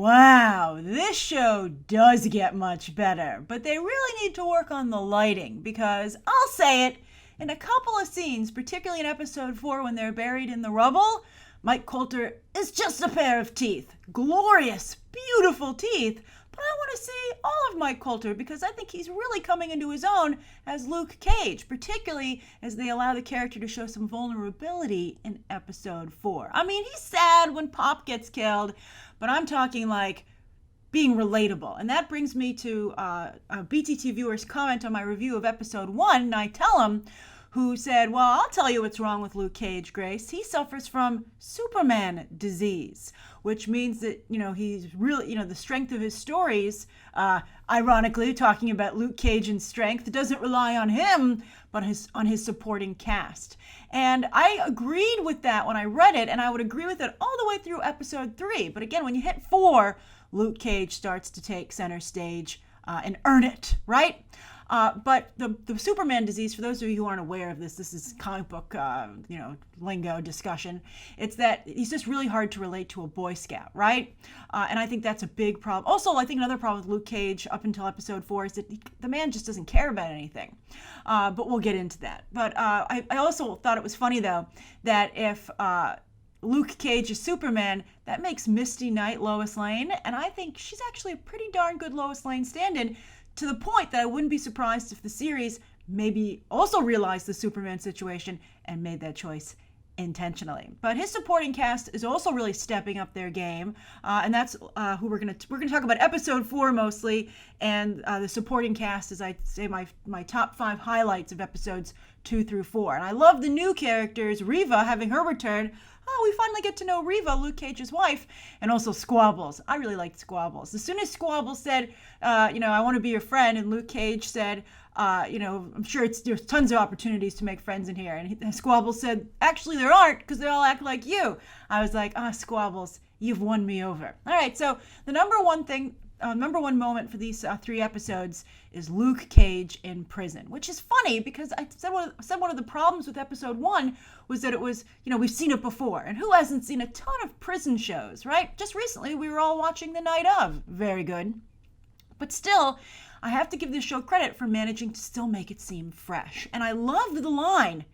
wow, this show does get much better, but they really need to work on the lighting because, I'll say it, in a couple of scenes, particularly in episode 4 when they're buried in the rubble, Mike Colter is just a pair of teeth. Glorious, beautiful teeth. But I want to see all of Mike Colter because I think he's really coming into his own as Luke Cage, particularly as they allow the character to show some vulnerability in episode 4. I mean, he's sad when Pop gets killed, but I'm talking like being relatable. And that brings me to a BTT viewer's comment on my review of episode 1, Nitellum, who said, well, I'll tell you what's wrong with Luke Cage, Grace. He suffers from Superman disease, which means that, he's really, the strength of his stories, ironically, talking about Luke Cage and strength, doesn't rely on him, but on his supporting cast. And I agreed with that when I read it, and I would agree with it all the way through episode 3. But again, when you hit 4, Luke Cage starts to take center stage and earn it, right? But the Superman disease, for those of you who aren't aware of this is comic book, lingo discussion. It's that he's just really hard to relate to a Boy Scout, right? And I think that's a big problem. Also, I think another problem with Luke Cage up until episode 4 is that the man just doesn't care about anything. But we'll get into that. But I also thought it was funny, though, that if Luke Cage is Superman, that makes Misty Knight Lois Lane. And I think she's actually a pretty darn good Lois Lane stand-in, to the point that I wouldn't be surprised if the series maybe also realized the Superman situation and made that choice intentionally. But his supporting cast is also really stepping up their game, and that's who we're gonna talk about episode 4 mostly, and the supporting cast is, I'd say, my top 5 highlights of episodes 2 through 4. And I love the new characters, Reva having her return. Oh, we finally get to know Reva, Luke Cage's wife, and also Squabbles. I really liked Squabbles. As soon as Squabbles said, I want to be your friend, and Luke Cage said, I'm sure there's tons of opportunities to make friends in here. And Squabbles said, actually, there aren't, because they all act like you. I was like, Squabbles, you've won me over. All right, so the number one moment for these 3 episodes is Luke Cage in prison, which is funny because I said one of the problems with episode 1 was that it was, we've seen it before, and who hasn't seen a ton of prison shows, right? Just recently we were all watching The Night Of. Very good. But still, I have to give this show credit for managing to still make it seem fresh. And I loved the line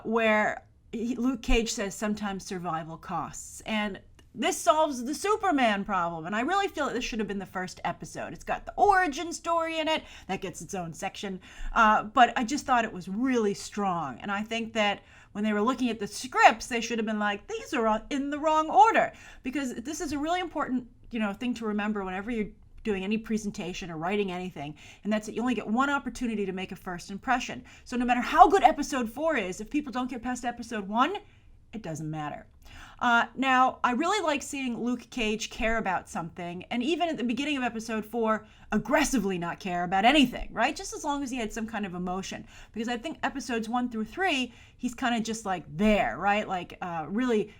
where Luke Cage says sometimes survival costs. And this solves the Superman problem, and I really feel that this should have been the first episode. It's got the origin story in it. That gets its own section. But I just thought it was really strong. And I think that when they were looking at the scripts, they should have been like, these are in the wrong order. Because this is a really important, thing to remember whenever you're doing any presentation or writing anything, and that's that you only get one opportunity to make a first impression. So no matter how good episode 4 is, if people don't get past episode 1, it doesn't matter. Now, I really like seeing Luke Cage care about something, and even at the beginning of episode 4, aggressively not care about anything, right? Just as long as he had some kind of emotion. Because I think episodes 1 through 3, he's kind of just like there, right? Like really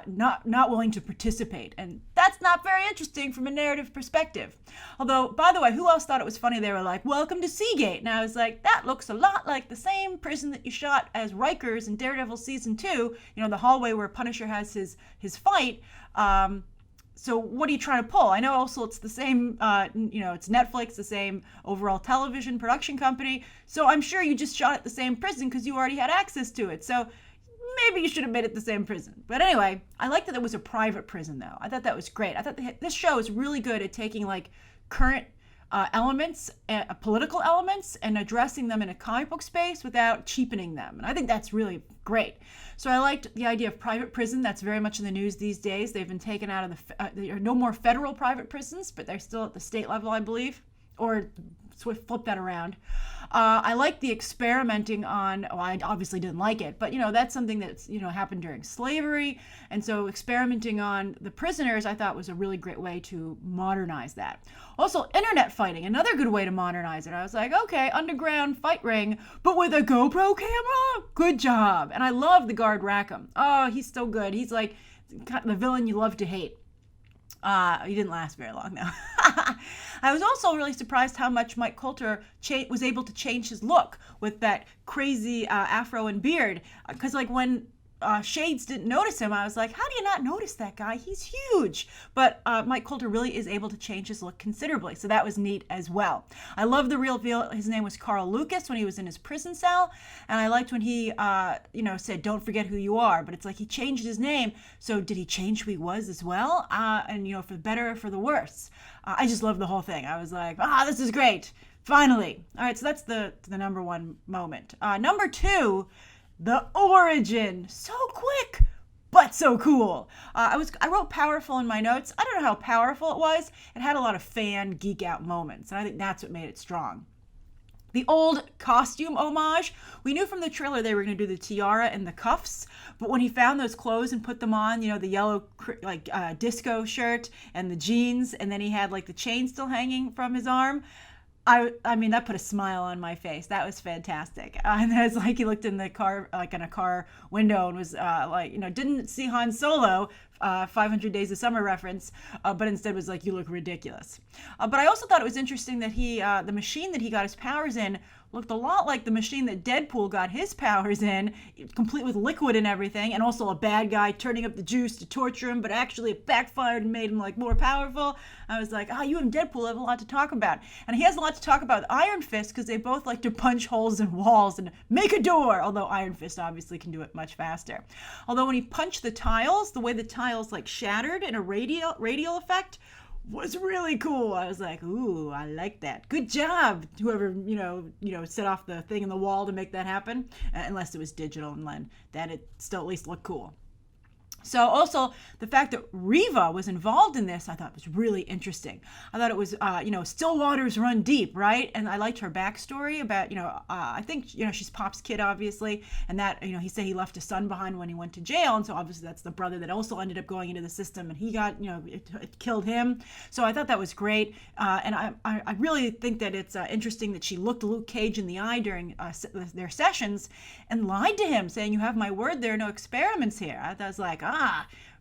not willing to participate. And that's not very interesting from a narrative perspective. Although, by the way, who else thought it was funny? They were like, welcome to Seagate. And I was like, that looks a lot like the same prison that you shot as Rikers in Daredevil Season 2, the hallway where Punisher has his fight. So what are you trying to pull? I know also it's the same, it's Netflix, the same overall television production company. So I'm sure you just shot at the same prison because you already had access to it. So maybe you should have made it the same prison. But anyway, I like that it was a private prison, though. I thought that was great. I thought this show is really good at taking like current elements, political elements, and addressing them in a comic book space without cheapening them. And I think that's really great. So I liked the idea of private prison. That's very much in the news these days. They've been taken out of there are no more federal private prisons, but they're still at the state level, I believe. Or flip that around. I like the experimenting on, I obviously didn't like it, but that's something that's, happened during slavery. And so experimenting on the prisoners, I thought was a really great way to modernize that. Also, internet fighting, another good way to modernize it. I was like, okay, underground fight ring, but with a GoPro camera? Good job. And I love the guard Rackham. Oh, he's so good. He's like the villain you love to hate. He didn't last very long, though. I was also really surprised how much Mike Colter was able to change his look with that crazy afro and beard. Because, like, when Shades didn't notice him. I was like, how do you not notice that guy? He's huge. But Mike Colter really is able to change his look considerably. So that was neat as well. I love the reveal. His name was Carl Lucas when he was in his prison cell. And I liked when he, said, don't forget who you are. But it's like he changed his name. So did he change who he was as well? And for the better or for the worse? I just loved the whole thing. I was like, this is great. Finally. All right, so that's the number one moment. Number two, the origin. So quick, but so cool. I wrote powerful in my notes. I don't know how powerful it was. It had a lot of fan geek out moments, and I think that's what made it strong. The old costume homage. We knew from the trailer they were going to do the tiara and the cuffs, but when he found those clothes and put them on, the yellow disco shirt and the jeans, and then he had like the chain still hanging from his arm, I mean, that put a smile on my face. That was fantastic. And it was like he looked in the car, like in a car window, and was didn't see Han Solo, 500 Days of Summer reference, but instead was like, you look ridiculous. But I also thought it was interesting that the machine that he got his powers in looked a lot like the machine that Deadpool got his powers in, complete with liquid and everything, and also a bad guy turning up the juice to torture him, but actually it backfired and made him like more powerful. I was like, you and Deadpool have a lot to talk about. And he has a lot to talk about with Iron Fist, because they both like to punch holes in walls and make a door, although Iron Fist obviously can do it much faster. Although when he punched the tiles, the way the tiles like shattered in a radial effect was really cool. I was like, ooh, I like that. Good job, whoever, set off the thing in the wall to make that happen. Unless it was digital, and then it still at least looked cool. So also the fact that Reva was involved in this, I thought was really interesting. I thought it was, still waters run deep, right? And I liked her backstory about, I think, she's Pop's kid, obviously. And that, he said he left a son behind when he went to jail. And so obviously that's the brother that also ended up going into the system, and he got, it killed him. So I thought that was great. And I really think that it's interesting that she looked Luke Cage in the eye during their sessions and lied to him, saying, you have my word, there are no experiments here. I was like,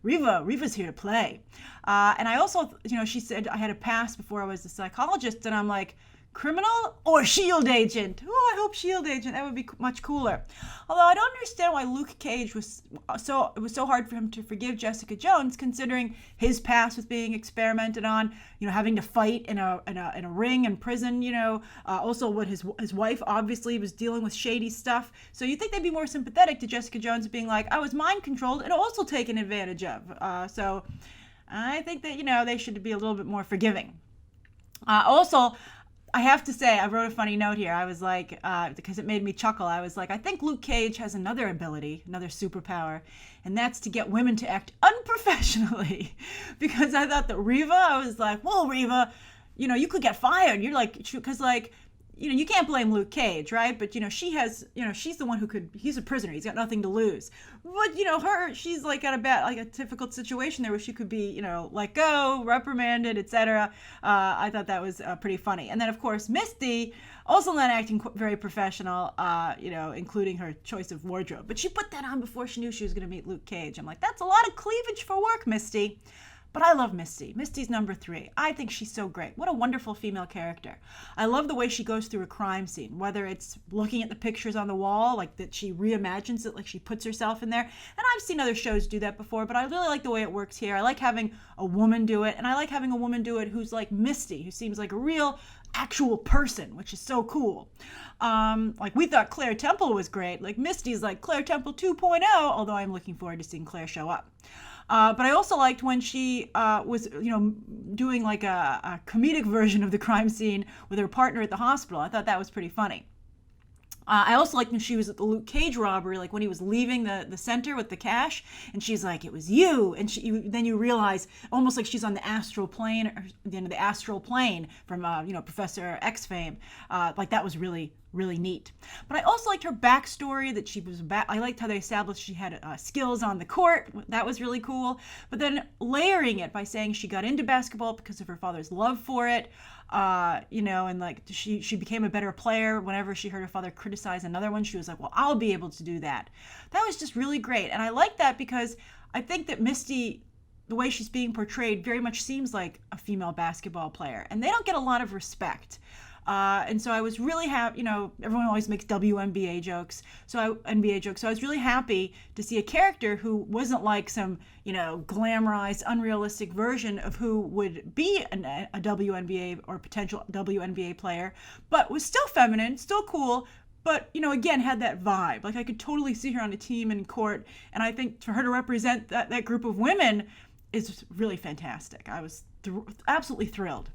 Reva's here to play. And I also, she said I had a past before I was a psychologist, and I'm like, criminal or S.H.I.E.L.D. agent? Oh, I hope S.H.I.E.L.D. agent. That would be much cooler. Although I don't understand why Luke Cage it was so hard for him to forgive Jessica Jones, considering his past with being experimented on, having to fight in a ring in prison, also what his wife obviously was dealing with shady stuff. So you think they'd be more sympathetic to Jessica Jones being like, I was mind controlled and also taken advantage of. So I think that, they should be a little bit more forgiving. Also, I have to say, I wrote a funny note here. I was like, because it made me chuckle, I was like, I think Luke Cage has another ability, another superpower, and that's to get women to act unprofessionally. Because I thought that Reva, I was like, whoa, Reva, you could get fired. You're like, because you can't blame Luke Cage, right? But, she has, she's the one he's a prisoner. He's got nothing to lose. But, she's like at a difficult situation there where she could be, let go, reprimanded, etc. I thought that was pretty funny. And then, of course, Misty, also not acting very professional, including her choice of wardrobe. But she put that on before she knew she was going to meet Luke Cage. I'm like, that's a lot of cleavage for work, Misty. But I love Misty. Misty's number 3. I think she's so great. What a wonderful female character. I love the way she goes through a crime scene, whether it's looking at the pictures on the wall, like that she reimagines it, like she puts herself in there. And I've seen other shows do that before, but I really like the way it works here. I like having a woman do it, and I like having a woman do it who's like Misty, who seems like a real actual person, which is so cool. Like we thought Claire Temple was great. Like Misty's like Claire Temple 2.0, although I'm looking forward to seeing Claire show up. But I also liked when she was, doing like a comedic version of the crime scene with her partner at the hospital. I thought that was pretty funny. I also liked when she was at the Luke Cage robbery, like when he was leaving the center with the cash, and she's like, it was you. And then you realize almost like she's on the astral plane, or the astral plane from, Professor X fame. Like that was really, really neat. But I also liked her backstory, that she was I liked how they established she had skills on the court. That was really cool. But then layering it by saying she got into basketball because of her father's love for it. And like she became a better player whenever she heard her father criticize another one. She was like, well, I'll be able to do that. That was just really great. And I like that because I think that Misty, the way she's being portrayed, very much seems like a female basketball player. And they don't get a lot of respect. And so I was really happy, everyone always makes NBA jokes. So I was really happy to see a character who wasn't like some, glamorized, unrealistic version of who would be a WNBA or potential WNBA player, but was still feminine, still cool, but, again, had that vibe. Like, I could totally see her on a team in court, and I think for her to represent that group of women is really fantastic. I was absolutely thrilled.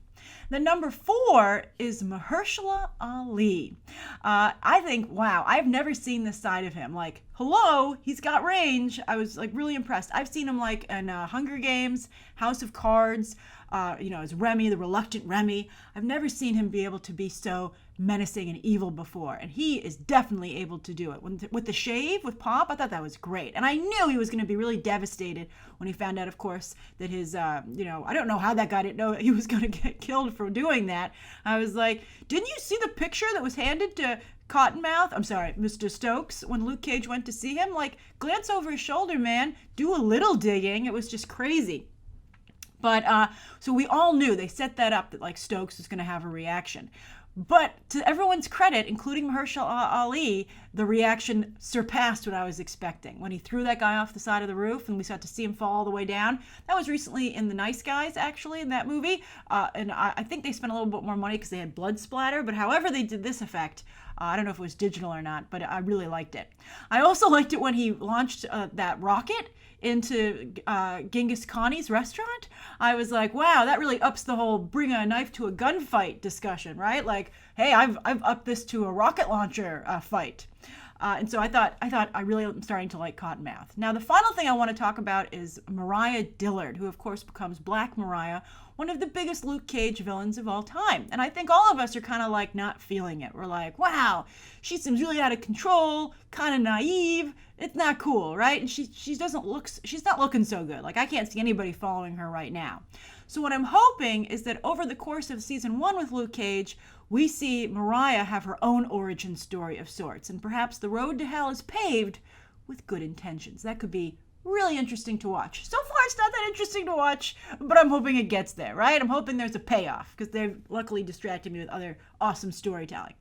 The number 4 is Mahershala Ali. I think, wow, I've never seen this side of him. Like, hello, he's got range. I was like really impressed. I've seen him like in Hunger Games, House of Cards, as Remy, the reluctant Remy. I've never seen him be able to be so menacing and evil before, and he is definitely able to do it. With the shave, with Pop, I thought that was great, and I knew he was going to be really devastated when he found out, of course, that his, I don't know how that guy didn't know he was going to get killed for doing that. I was like, didn't you see the picture that was handed to Mr. Stokes, when Luke Cage went to see him? Like, glance over his shoulder, man. Do a little digging. It was just crazy. But, so we all knew, they set that up, that like Stokes was going to have a reaction. But to everyone's credit, including Mahershala Ali, the reaction surpassed what I was expecting. When he threw that guy off the side of the roof and we got to see him fall all the way down. That was recently in The Nice Guys, actually, in that movie. And I think they spent a little bit more money because they had blood splatter. But however they did this effect, I don't know if it was digital or not, but I really liked it. I also liked it when he launched that rocket into Genghis Khan's restaurant. I was like, wow, that really ups the whole bring a knife to a gunfight discussion, right? Like, hey, I've upped this to a rocket launcher fight. And so I thought I really am starting to like Cottonmouth. Now, the final thing I want to talk about is Mariah Dillard, who of course becomes Black Mariah, one of the biggest Luke Cage villains of all time. And I think all of us are kind of like not feeling it. We're like, wow, she seems really out of control, kind of naive. It's not cool, right? And she's not looking so good. Like, I can't see anybody following her right now. So what I'm hoping is that over the course of season 1 with Luke Cage, we see Mariah have her own origin story of sorts, and perhaps the road to hell is paved with good intentions. That could be really interesting to watch. So far, it's not that interesting to watch, but I'm hoping it gets there, right? I'm hoping there's a payoff, because they've luckily distracted me with other awesome storytelling.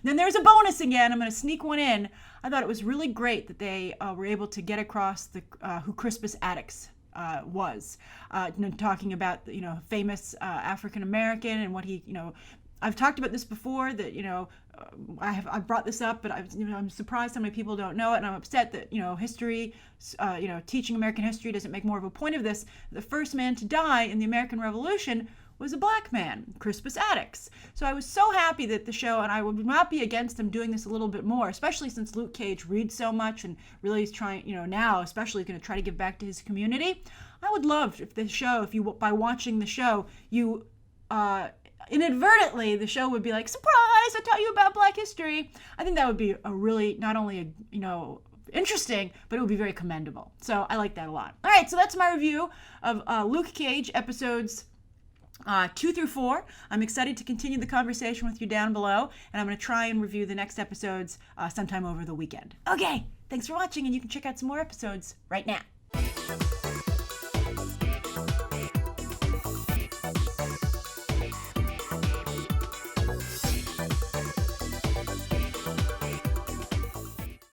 Then there's a bonus again. I'm going to sneak one in. I thought it was really great that they were able to get across who Crispus Attucks was, talking about, famous African American and what he, I've talked about this before, that, I've brought this up, but I'm surprised how many people don't know it, and I'm upset that, history, teaching American history doesn't make more of a point of this. The first man to die in the American Revolution was a black man, Crispus Attucks. So I was so happy that the show, and I would not be against them doing this a little bit more, especially since Luke Cage reads so much and really is trying, now especially going to try to give back to his community. I would love if by watching the show, you inadvertently, the show would be like, surprise, I taught you about Black history. I think that would be a really, not only interesting, but it would be very commendable. So I like that a lot. All right, so that's my review of Luke Cage episodes 2 through 4. I'm excited to continue the conversation with you down below, and I'm going to try and review the next episodes sometime over the weekend. Okay, thanks for watching, and you can check out some more episodes right now.